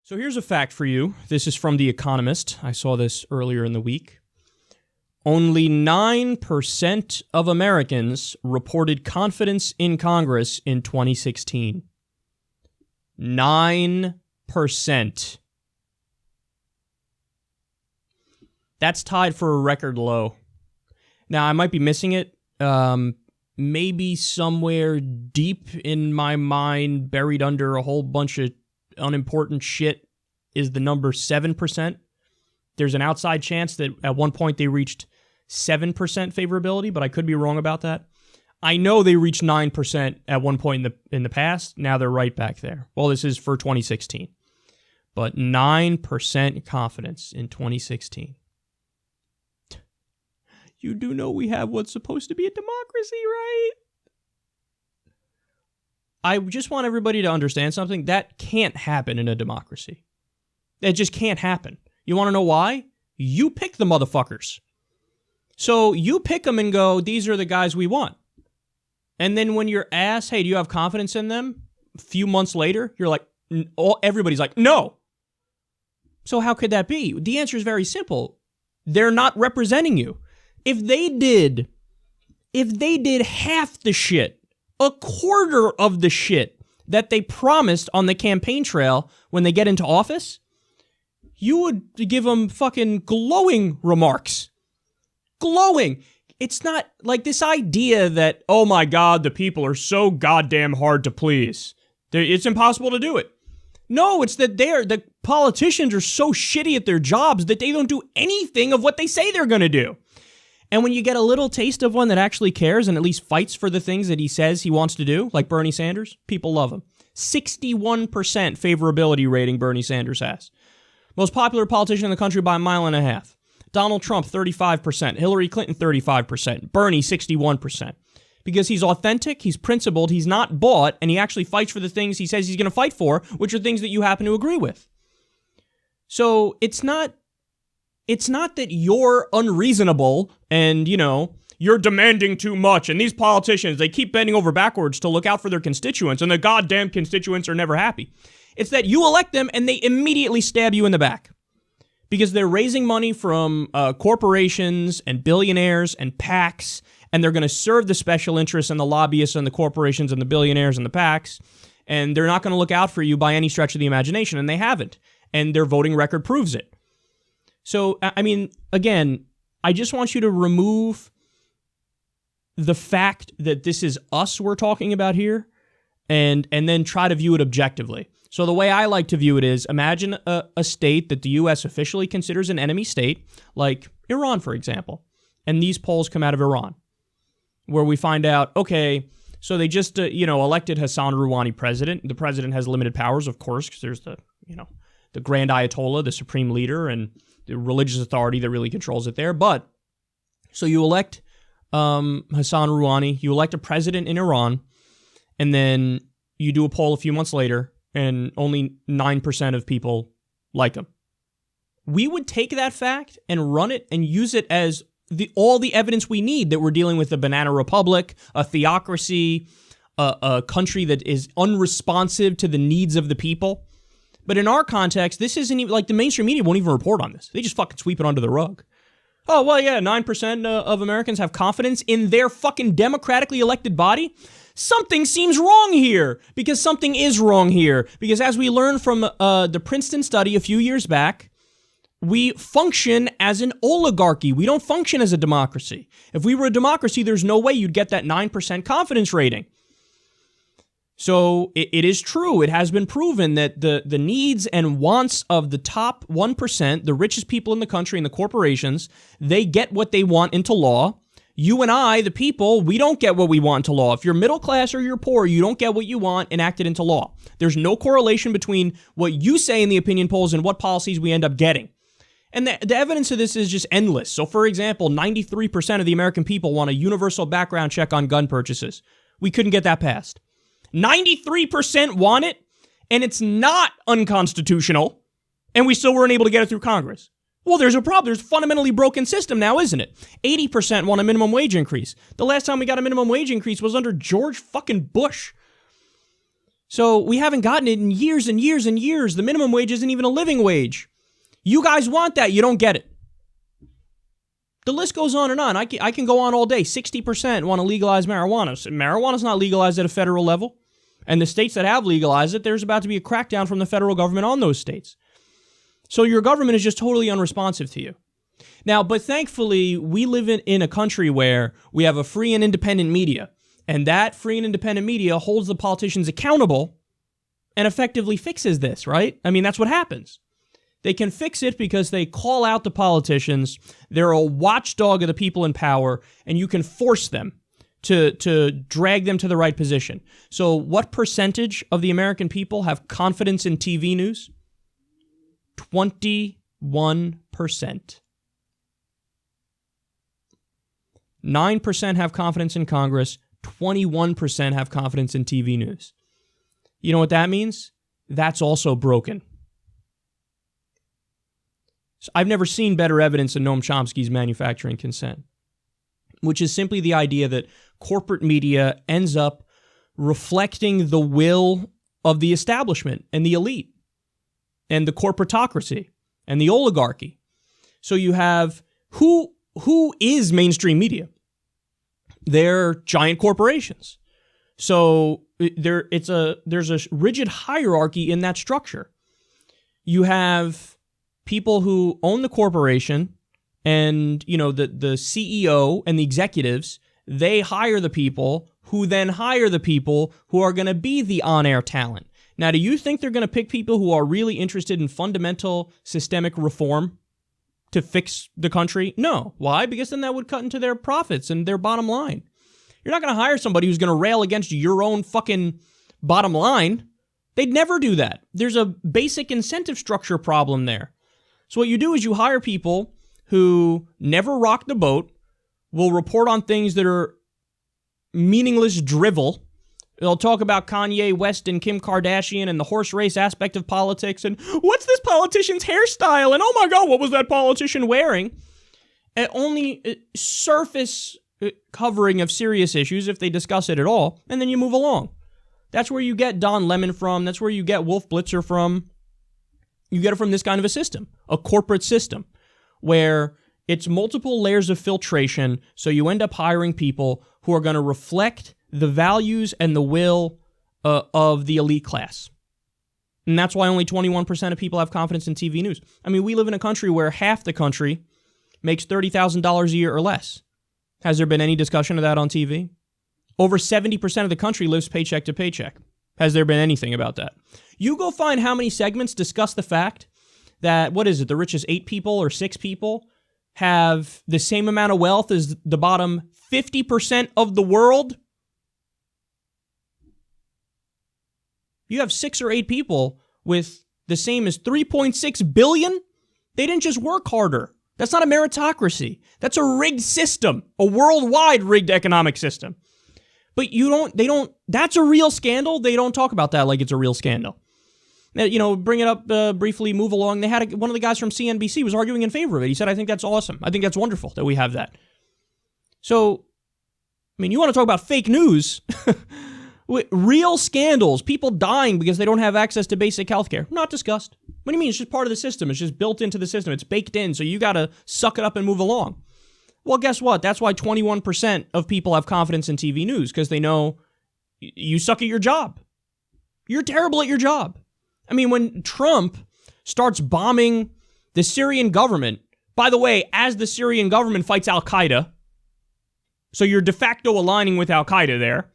So here's a fact for you. This is from The Economist. I saw this earlier in the week. Only 9% of Americans reported confidence in Congress in 2016. 9%. That's tied for a record low. Now, I might be missing it. Maybe somewhere deep in my mind, buried under a whole bunch of unimportant shit, is the number 7%. There's an outside chance that at one point they reached 7% favorability, but I could be wrong about that. I know they reached 9% at one point in the past. Now they're right back there. Well, this is for 2016. But 9% confidence in 2016. You do know we have what's supposed to be a democracy, right? I just want everybody to understand something. That can't happen in a democracy. That just can't happen. You want to know why? You pick the motherfuckers. So you pick them and go, these are the guys we want. And then when you're asked, hey, do you have confidence in them? A few months later, you're like, everybody's like, no. So how could that be? The answer is very simple. They're not representing you. If they did half the shit, a quarter of the shit that they promised on the campaign trail when they get into office, you would give them fucking glowing remarks. Glowing. It's not like this idea that, oh my God, the people are so goddamn hard to please. It's impossible to do it. No, it's that the politicians are so shitty at their jobs that they don't do anything of what they say they're going to do. And when you get a little taste of one that actually cares and at least fights for the things that he says he wants to do, like Bernie Sanders, people love him. 61% favorability rating Bernie Sanders has. Most popular politician in the country by a mile and a half. Donald Trump, 35%. Hillary Clinton, 35%. Bernie, 61%. Because he's authentic, he's principled, he's not bought, and he actually fights for the things he says he's going to fight for, which are things that you happen to agree with. So it's not that you're unreasonable and, you're demanding too much. And these politicians, they keep bending over backwards to look out for their constituents, and the goddamn constituents are never happy. It's that you elect them and they immediately stab you in the back. Because they're raising money from corporations and billionaires and PACs, and they're going to serve the special interests and the lobbyists and the corporations and the billionaires and the PACs, and they're not going to look out for you by any stretch of the imagination, and they haven't. And their voting record proves it. So, I mean, again, I just want you to remove the fact that this is us we're talking about here and then try to view it objectively. So the way I like to view it is, imagine a state that the U.S. officially considers an enemy state, like Iran, for example. And these polls come out of Iran, where we find out, okay, so they just, elected Hassan Rouhani president. The president has limited powers, of course, because there's the Grand Ayatollah, the supreme leader, and the religious authority that really controls it there. But, so you elect Hassan Rouhani, you elect a president in Iran, and then you do a poll a few months later, and only 9% of people like him. We would take that fact and run it and use it as all the evidence we need that we're dealing with a banana republic, a theocracy, a country that is unresponsive to the needs of the people. But in our context, this isn't even, like, the mainstream media won't even report on this. They just fucking sweep it under the rug. Oh, well, yeah, 9% of Americans have confidence in their fucking democratically elected body. Something seems wrong here, because something is wrong here. Because as we learned from the Princeton study a few years back, we function as an oligarchy. We don't function as a democracy. If we were a democracy, there's no way you'd get that 9% confidence rating. So it is true. It has been proven that the needs and wants of the top 1%, the richest people in the country and the corporations, they get what they want into law. You and I, the people, we don't get what we want into law. If you're middle class or you're poor, you don't get what you want enacted into law. There's no correlation between what you say in the opinion polls and what policies we end up getting. And the evidence of this is just endless. So, for example, 93% of the American people want a universal background check on gun purchases. We couldn't get that passed. 93% want it, and it's not unconstitutional, and we still weren't able to get it through Congress. Well, there's a problem. There's a fundamentally broken system now, isn't it? 80% want a minimum wage increase. The last time we got a minimum wage increase was under George fucking Bush. So we haven't gotten it in years and years and years. The minimum wage isn't even a living wage. You guys want that. You don't get it. The list goes on and on. I can go on all day. 60% want to legalize marijuana. So marijuana's not legalized at a federal level. And the states that have legalized it, there's about to be a crackdown from the federal government on those states. So your government is just totally unresponsive to you. Now, but thankfully, we live in a country where we have a free and independent media. And that free and independent media holds the politicians accountable and effectively fixes this, right? I mean, that's what happens. They can fix it because they call out the politicians. They're a watchdog of the people in power, and you can force them to drag them to the right position. So what percentage of the American people have confidence in TV news? 21%. 9% have confidence in Congress. 21% have confidence in TV news. You know what that means? That's also broken. So I've never seen better evidence of Noam Chomsky's manufacturing consent, which is simply the idea that corporate media ends up reflecting the will of the establishment and the elite and the corporatocracy and the oligarchy. So you have who is mainstream media? They're giant corporations. So there's a rigid hierarchy in that structure. You have people who own the corporation, and the CEO and the executives, they hire the people who then hire the people who are going to be the on-air talent. Now, do you think they're going to pick people who are really interested in fundamental systemic reform to fix the country? No. Why? Because then that would cut into their profits and their bottom line. You're not going to hire somebody who's going to rail against your own fucking bottom line. They'd never do that. There's a basic incentive structure problem there. So what you do is you hire people who never rock the boat, will report on things that are meaningless drivel. They'll talk about Kanye West and Kim Kardashian and the horse race aspect of politics and what's this politician's hairstyle and oh my God, what was that politician wearing? And only surface covering of serious issues if they discuss it at all, and then you move along. That's where you get Don Lemon from. That's where you get Wolf Blitzer from. You get it from this kind of a system, a corporate system, where it's multiple layers of filtration, so you end up hiring people who are going to reflect the values and the will of the elite class. And that's why only 21% of people have confidence in TV news. I mean, we live in a country where half the country makes $30,000 a year or less. Has there been any discussion of that on TV? Over 70% of the country lives paycheck to paycheck. Has there been anything about that? You go find how many segments discuss the fact that, the richest 8 people or 6 people have the same amount of wealth as the bottom 50% of the world. You have 6 or 8 people with the same as 3.6 billion. They didn't just work harder. That's not a meritocracy. That's a rigged system, a worldwide rigged economic system. But that's a real scandal. They don't talk about that like it's a real scandal. Now, bring it up briefly, move along. They had one of the guys from CNBC was arguing in favor of it. He said, I think that's awesome. I think that's wonderful that we have that. So, I mean, you want to talk about fake news? Real scandals, people dying because they don't have access to basic health care. Not discussed. What do you mean? It's just part of the system. It's just built into the system. It's baked in, so you got to suck it up and move along. Well, guess what? That's why 21% of people have confidence in TV news, because they know you suck at your job. You're terrible at your job. I mean, when Trump starts bombing the Syrian government, by the way, as the Syrian government fights Al-Qaeda, so you're de facto aligning with Al-Qaeda there.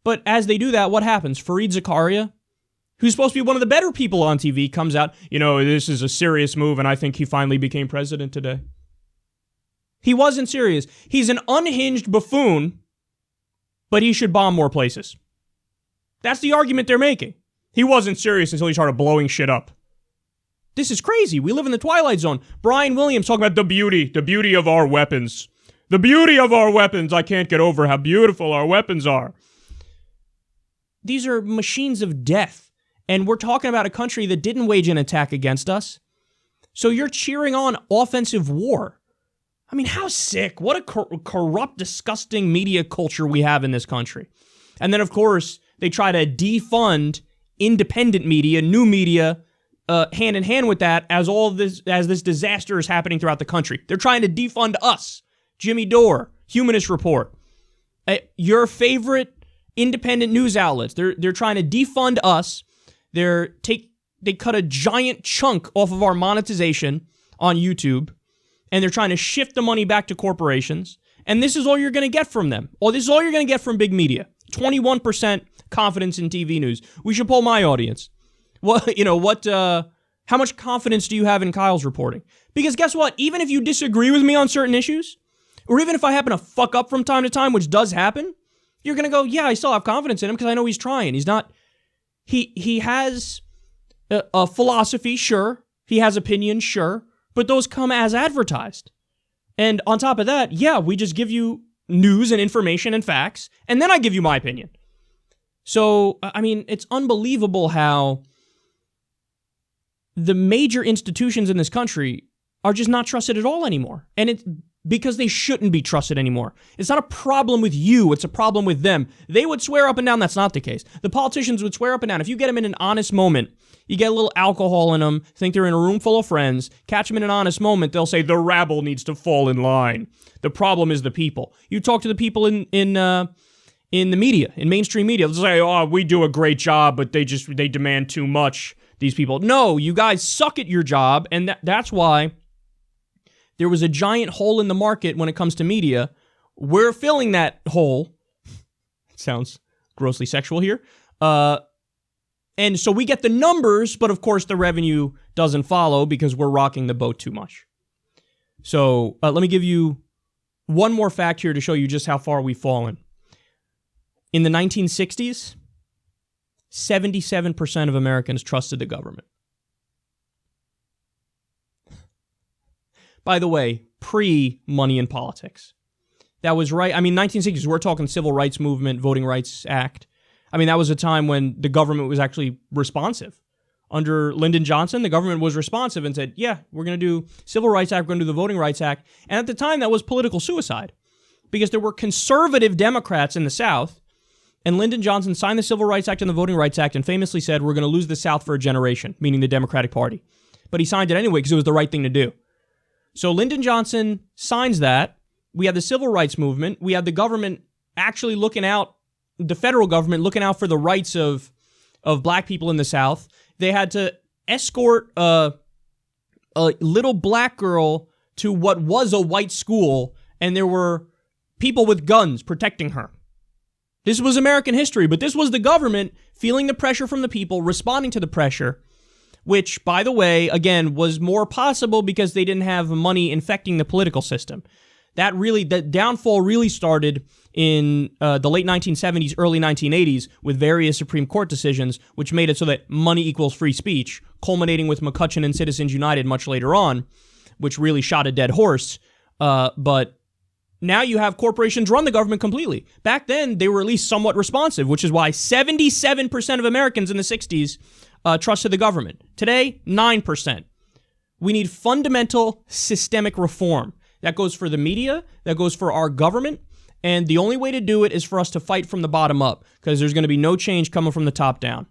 But as they do that, what happens? Fareed Zakaria, who's supposed to be one of the better people on TV, comes out, this is a serious move, and I think he finally became president today. He wasn't serious. He's an unhinged buffoon, but he should bomb more places. That's the argument they're making. He wasn't serious until he started blowing shit up. This is crazy. We live in the Twilight Zone. Brian Williams talking about the beauty of our weapons. The beauty of our weapons. I can't get over how beautiful our weapons are. These are machines of death. And we're talking about a country that didn't wage an attack against us. So you're cheering on offensive war. I mean, how sick. What a corrupt, disgusting media culture we have in this country. And then, of course, they try to defund independent media, new media, hand in hand with that as this disaster is happening throughout the country. They're trying to defund us. Jimmy Dore, Humanist Report, your favorite independent news outlets. They're trying to defund us. They cut a giant chunk off of our monetization on YouTube, and they're trying to shift the money back to corporations. And this is all you're going to get from them. Or this is all you're going to get from big media. 21% confidence in TV news. We should poll my audience. How much confidence do you have in Kyle's reporting? Because guess what? Even if you disagree with me on certain issues, or even if I happen to fuck up from time to time, which does happen, you're going to go, yeah, I still have confidence in him because I know he's trying. He's not, he has a philosophy, sure. He has opinions, sure. But those come as advertised. And on top of that, yeah, we just give you news and information and facts, and then I give you my opinion. So, I mean, it's unbelievable how the major institutions in this country are just not trusted at all anymore. And it's because they shouldn't be trusted anymore. It's not a problem with you, it's a problem with them. They would swear up and down that's not the case. The politicians would swear up and down. If you get them in an honest moment, you get a little alcohol in them, think they're in a room full of friends, catch them in an honest moment, they'll say the rabble needs to fall in line. The problem is the people. You talk to the people in the media, in mainstream media, they'll say, oh, we do a great job, but they demand too much, these people. No, you guys suck at your job, and that's why there was a giant hole in the market when it comes to media. We're filling that hole. It sounds grossly sexual here. And so we get the numbers, but of course the revenue doesn't follow because we're rocking the boat too much. So let me give you one more fact here to show you just how far we've fallen. In the 1960s, 77% of Americans trusted the government. By the way, pre-money in politics. That was right. I mean, 1960s, we're talking Civil Rights Movement, Voting Rights Act. I mean, that was a time when the government was actually responsive. Under Lyndon Johnson, the government was responsive and said, yeah, we're going to do Civil Rights Act, we're going to do the Voting Rights Act. And at the time, that was political suicide because there were conservative Democrats in the South, and Lyndon Johnson signed the Civil Rights Act and the Voting Rights Act and famously said, we're going to lose the South for a generation, meaning the Democratic Party. But he signed it anyway because it was the right thing to do. So Lyndon Johnson signs that. We had the Civil Rights Movement. We had the government actually looking out, the federal government looking out for the rights of black people in the South. They had to escort a little black girl to what was a white school, and there were people with guns protecting her. This was American history, but this was the government feeling the pressure from the people, responding to the pressure, which, by the way, again, was more possible because they didn't have money infecting the political system. The downfall really started in the late 1970s, early 1980s with various Supreme Court decisions, which made it so that money equals free speech, culminating with McCutcheon and Citizens United much later on, which really shot a dead horse. But now you have corporations run the government completely. Back then, they were at least somewhat responsive, which is why 77% of Americans in the 60s trusted the government. Today, 9%. We need fundamental systemic reform. That goes for the media, that goes for our government, and the only way to do it is for us to fight from the bottom up, because there's going to be no change coming from the top down.